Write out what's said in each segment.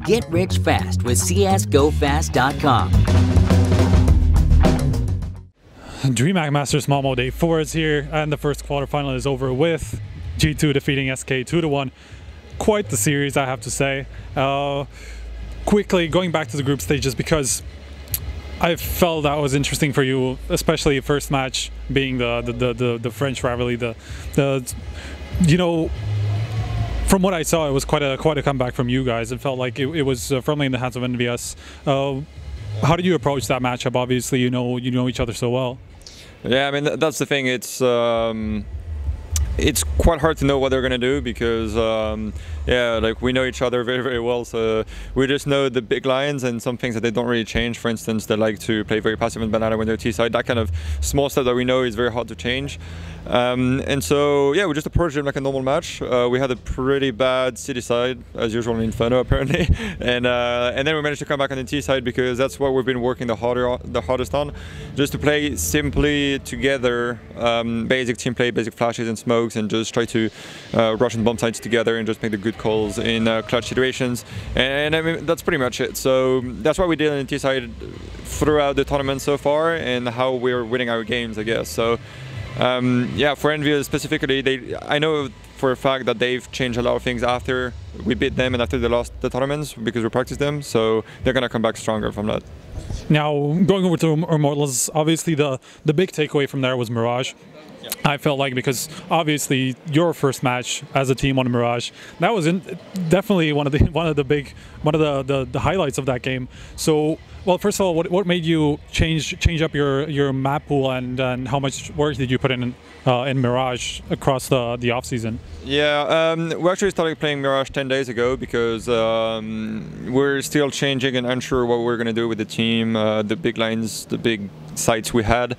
Get rich fast with csgofast.com. DreamHack Masters Malmö Day 4 is here, and the first quarterfinal is over with G2 defeating SK 2-1. Quite the series, I have to say. Quickly going back to the group stages, because I felt that was interesting for you, especially first match being the French rivalry. You know, from what I saw, it was quite a comeback from you guys. It felt like it was firmly in the hands of NVS. How did you approach that matchup? Obviously, you know each other so well. Yeah, I mean that's the thing. It's quite hard to know what they're gonna do because yeah, like we know each other very well, so we just know the big lines and some things that they don't really change. For instance, they like to play very passive in banana when they're T-side. That kind of small stuff that we know is very hard to change. And so yeah, we just approached them like a normal match. We had a pretty bad city side as usual in Inferno apparently, and then we managed to come back on the T side because that's what we've been working the hardest on, just to play simply together, basic team play, basic flashes and smokes, and just try to rush and bomb sides together and just make the good calls in clutch situations. And I mean that's pretty much it. So that's what we did on the T side throughout the tournament so far, and how we're winning our games, I guess. So. Yeah, for NVS specifically, I know for a fact that they've changed a lot of things after we beat them and after they lost the tournaments because we practiced them, so they're gonna come back stronger from that. Now, going over to Immortals, obviously the big takeaway from there was Mirage. Yeah. I felt like, because obviously your first match as a team on Mirage, that was definitely one of the highlights of that game. So, well, first of all, what made you change up your map pool, and how much work did you put in Mirage across the off season? Yeah, we actually started playing Mirage 10 days ago because we're still changing and unsure what we're going to do with the team, the big lines, the big sites we had.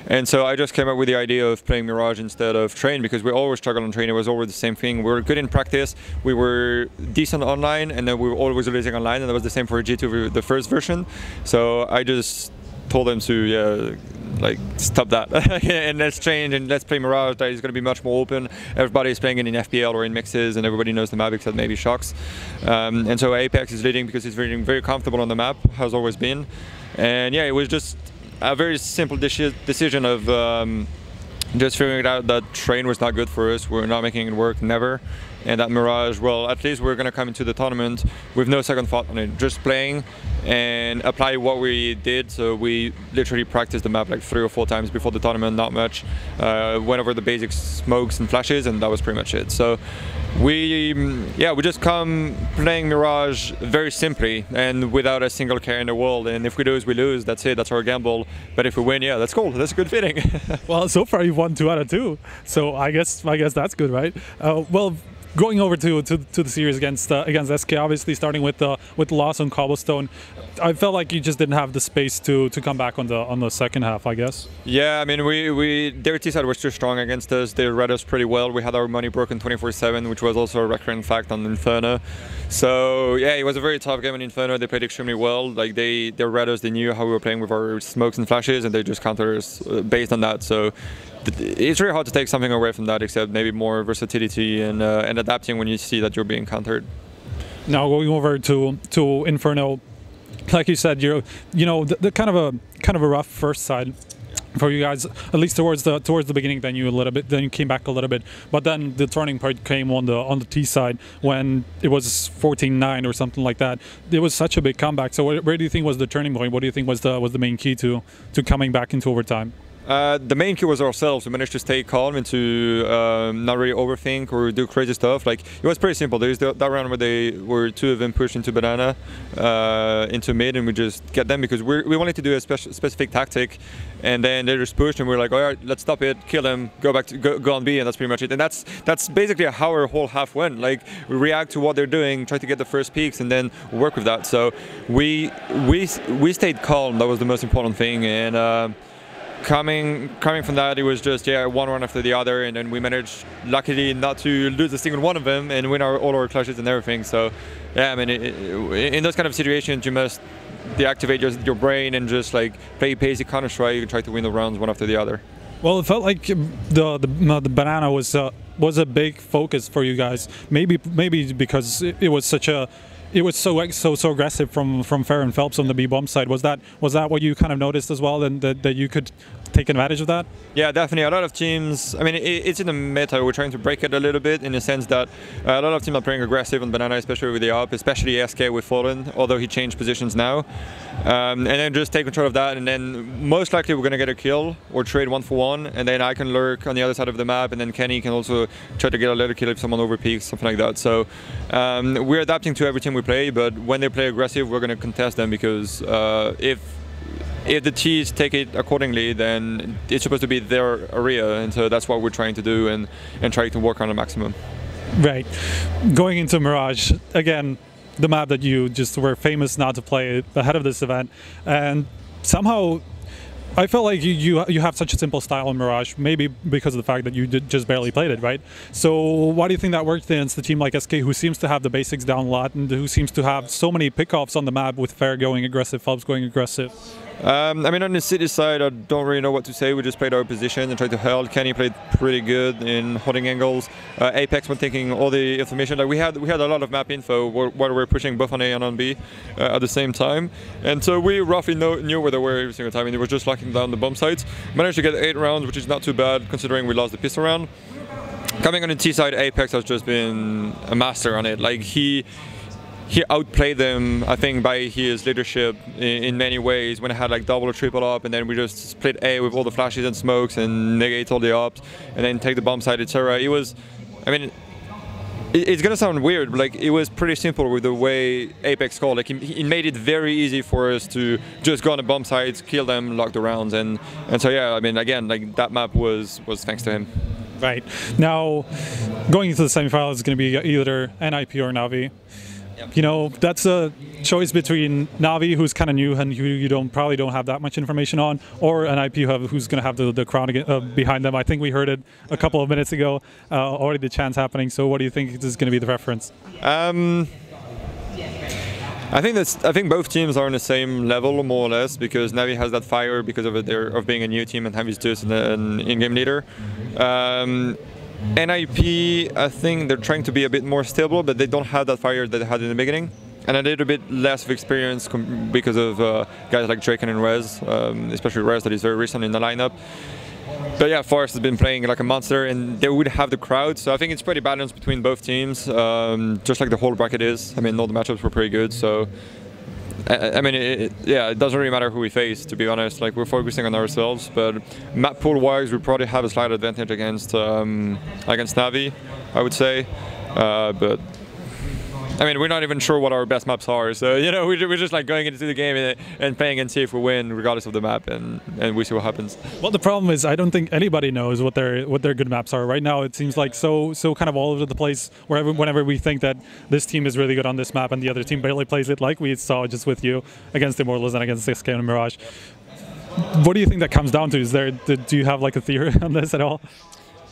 And so I just came up with the idea of playing Mirage instead of Train, because we always struggled on Train. It was always the same thing. We were good in practice, we were decent online, and then we were always losing online, and that was the same for G2, the first version. So I just told them to like stop that and let's change and let's play Mirage. That is going to be much more open. Everybody's playing it in FPL or in mixes, and everybody knows the map except maybe Shocks. And so apEX is leading because he's very comfortable on the map, has always been. And yeah, it was just a very simple decision of just figuring out that Train was not good for us. We're not making it work, never. And that Mirage, well, at least we're going to come into the tournament with no second thought on it, just playing and apply what we did. So we literally practiced the map like 3 or 4 times before the tournament, not much. Went over the basic smokes and flashes, and that was pretty much it. So we just come playing Mirage very simply and without a single care in the world. And if we lose, we lose. That's it. That's our gamble. But if we win, yeah, that's cool. That's a good feeling. Well, so far you've won 2 out of 2. So I guess that's good, right? Well, going over to the series against SK, obviously starting with the loss on Cobblestone, I felt like you just didn't have the space to come back on the second half, I guess. Yeah, I mean their T side was too strong against us. They read us pretty well. We had our money broken 24/7, which was also a recurrent fact on Inferno. So yeah, it was a very tough game in Inferno. They played extremely well. Like they read us. They knew how we were playing with our smokes and flashes, and they just countered us based on that. So it's really hard to take something away from that, except maybe more versatility and adapting when you see that you're being countered. Now going over to Inferno, like you said, you know the kind of a rough first side for you guys, at least towards the beginning. Then you came back a little bit, but then the turning point came on the T side when it was 14-9 or something like that. It was such a big comeback. So where do you think was the turning point? What do you think was the main key to coming back into overtime? The main key was ourselves. We managed to stay calm and to not really overthink or do crazy stuff. Like, it was pretty simple. There's that round where they were 2 of them pushed into banana, into mid, and we just get them because we wanted to do a specific tactic, and then they just pushed, and we were like, all right, let's stop it, kill them, go back to go on B, and that's pretty much it. And that's basically how our whole half went. Like, we react to what they're doing, try to get the first peaks, and then work with that. So we stayed calm. That was the most important thing, and coming from that, it was just one run after the other, and then we managed, luckily, not to lose a single one of them and win all our clashes and everything. So yeah, I mean, in those kind of situations, you must deactivate your brain and just like play basic Counter-Strike and try to win the rounds one after the other. Well, it felt like the banana was a big focus for you guys. Maybe because it was such a it was so aggressive from Fer and Phelps on the B bump side. Was that what you kind of noticed as well, and that you could take advantage of that? Yeah, definitely. A lot of teams, I mean, it's in the meta. We're trying to break it a little bit in the sense that a lot of teams are playing aggressive on banana, especially with the up, especially SK with Fallen, although he changed positions now. And then just take control of that, and then most likely we're going to get a kill or trade 1-for-1, and then I can lurk on the other side of the map, and then Kenny can also try to get a little kill if someone overpeaks, something like that. So we're adapting to every team we play, but when they play aggressive, we're going to contest them, because if the T's take it accordingly, then it's supposed to be their area, and so that's what we're trying to do, and trying to work on the maximum. Right. Going into Mirage, again, the map that you just were famous not to play ahead of this event, and somehow I felt like you have such a simple style in Mirage, maybe because of the fact that you just barely played it, right? So why do you think that worked against a team like SK, who seems to have the basics down a lot, and who seems to have so many pickoffs on the map, with Fer going aggressive, Phelps going aggressive? I mean, on the city side, I don't really know what to say. We just played our position and tried to hold. Kenny played pretty good in holding angles. apEX was taking all the information. Like we had a lot of map info while we were pushing both on A and on B at the same time, and so we roughly knew where they were every single time. And it was just locking down the bomb sites. Managed to get 8 rounds, which is not too bad considering we lost the pistol round. Coming on the T side, apEX has just been a master on it. Like he outplayed them, I think, by his leadership in many ways, when I had like double or triple up, and then we just split A with all the flashes and smokes and negate all the ops, and then take the bomb side, etc. It was, I mean, it's gonna sound weird, but like it was pretty simple with the way apEX called. Like he made it very easy for us to just go on the bomb sides, kill them, lock the rounds, and so yeah, I mean, again, like that map was thanks to him. Right. Now, going into the semifinals is going to be either NIP or Navi. You know, that's a choice between Navi, who's kind of new and who you probably don't have that much information on, or NIP, who's going to have the crown behind them. I think we heard it a couple of minutes ago, already the chance happening. So what do you think is going to be the preference? I think both teams are on the same level, more or less, because Navi has that fire because of being a new team and Navi's just an in-game leader. NIP, I think they're trying to be a bit more stable, but they don't have that fire that they had in the beginning, and a little bit less of experience because of guys like Draken and Rez, especially Rez, that is very recent in the lineup. But yeah, Forest has been playing like a monster, and they would have the crowd, so I think it's pretty balanced between both teams, just like the whole bracket is. I mean, all the matchups were pretty good, so I mean, it doesn't really matter who we face, to be honest. Like, we're focusing on ourselves, but map pool wise, we probably have a slight advantage against Navi, I would say. But I mean, we're not even sure what our best maps are, so you know, we're just like going into the game and playing and see if we win, regardless of the map, and we see what happens. Well, the problem is I don't think anybody knows what their good maps are right now. It seems like so kind of all over the place. Whenever we think that this team is really good on this map and the other team barely plays it, like we saw just with you against Immortals and against SK and Mirage. What do you think that comes down to? Do you have like a theory on this at all?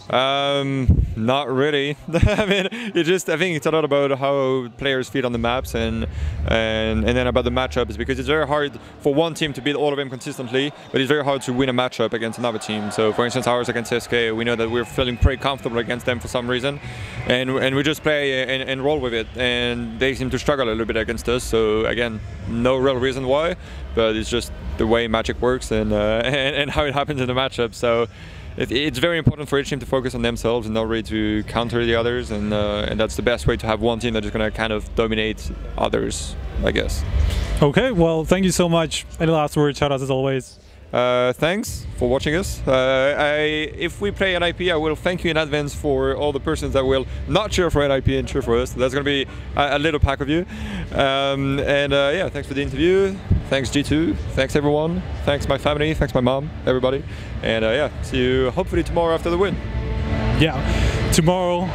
Not really. I mean, I think it's a lot about how players feel on the maps and then about the matchups, because it's very hard for one team to beat all of them consistently, but it's very hard to win a matchup against another team. So for instance, ours against SK, we know that we're feeling pretty comfortable against them for some reason, and we just play and roll with it, and they seem to struggle a little bit against us. So again, no real reason why, but it's just the way Magic works and how it happens in the matchup. So it's very important for each team to focus on themselves and not really to counter the others, and that's the best way to have one team that is going to kind of dominate others, I guess. Okay, well, thank you so much. Any last words, shout outs as always? Thanks for watching us. If we play NIP, I will thank you in advance for all the persons that will not cheer for NIP and cheer for us. That's going to be a little pack of you. Yeah, thanks for the interview. Thanks G2. Thanks everyone. Thanks my family. Thanks my mom. Everybody. And yeah, see you hopefully tomorrow after the win. Yeah, tomorrow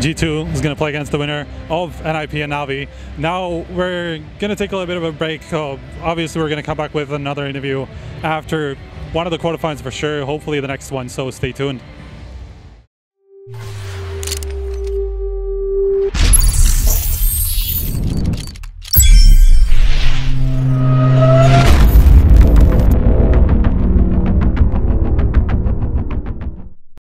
G2 is going to play against the winner of NIP and Navi. Now we're going to take a little bit of a break. Obviously we're going to come back with another interview after one of the quarterfinals for sure, hopefully the next one, so stay tuned.